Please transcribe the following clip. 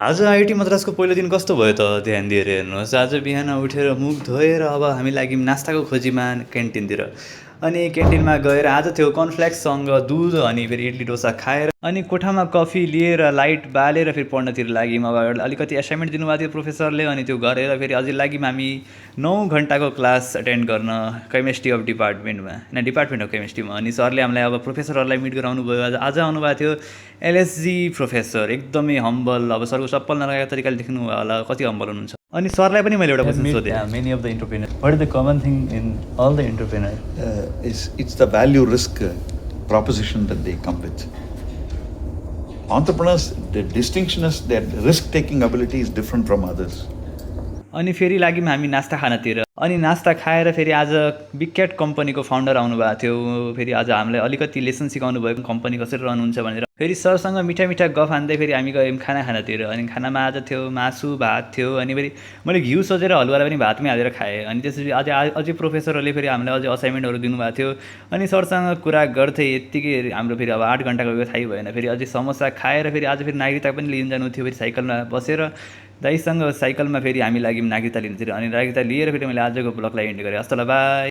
आज आइआइटी मद्रासको पहिलो दिन कस्तो भयो त ध्यान दिएर हेर्नुहोस्। आज बिहान उठेर मुख धोएर अब हामी लाग्यौँ नास्ताको खोजीमा क्यान्टिनतिर। अनि क्यान्टिनमा गएर आज थियो कर्नफ्लेक्ससँग दुध अनि फेरि इडली डोसा खाएर अनि कोठामा कफी लिएर लाइट बालेर फेरि पढ्नतिर लाग्यौँ। अब अलिकति एसाइनमेन्ट दिनुभएको थियो प्रोफेसरले, अनि त्यो गरेर फेरि अझै लाग्यौँ हामी 9 घन्टाको क्लास एटेन्ड गर्न केमिस्ट्री अफ डिपार्टमेन्टमा, डिपार्टमेन्ट अफ केमिस्ट्रीमा। अनि सरले हामीलाई अब प्रोफेसरहरूलाई मिट गराउनु भयो। आज आउनुभएको थियो एलएसजी प्रोफेसर, एकदमै हम्बल। अब सरको चप्पल नलगाएको तरिकाले देख्नु होला कति हम्बल हुनुहुन्छ। अनि सरलाई पनि मैले एउटा क्वेसन सोधेँ, many of the entrepreneur, what is the common thing in all the entrepreneur? It's the value risk proposition that they come with. Entrepreneurs, the distinction is that risk taking ability is different from others. अनि फेरि लाग्यौँ हामी नास्ता खानातिर। अनि नास्ता खाएर फेरि आज बिग कम्पनीको फाउन्डर आउनुभएको थियो। फेरि आज हामीलाई अलिकति लेसन सिकाउनु भयो कम्पनी कसरी रन हुन्छ भनेर। फेरि सरसँग मिठा मिठा गफ हान्दै फेरि हामी गयौँ खाना खानातिर। अनि खानामा आज थियो मासु भात थियो, अनि फेरि मैले घिउ सोचेर हलुवालाई पनि भातमै हालेर खाएँ। अनि त्यसपछि अझै प्रोफेसरहरूले फेरि हामीलाई अझै असाइनमेन्टहरू दिनुभएको थियो। अनि सरसँग कुरा गर्थेँ यत्तिकै हाम्रो फेरि अब 8 घन्टा गएको थाहै भएन। फेरि अझै समोसा खाएर फेरि आज फेरि नागरिकता पनि लिन जानु थियो। फेरि साइकलमा बसेर दाइसँग साइकलमा फेरि हामी लाग्यौँ नागरिकता लिनुतिर। अनि नागरिकता लिएर फेरि मैले आजको ब्लगलाई एन्ड गरेँ। हस्त ल, बाई।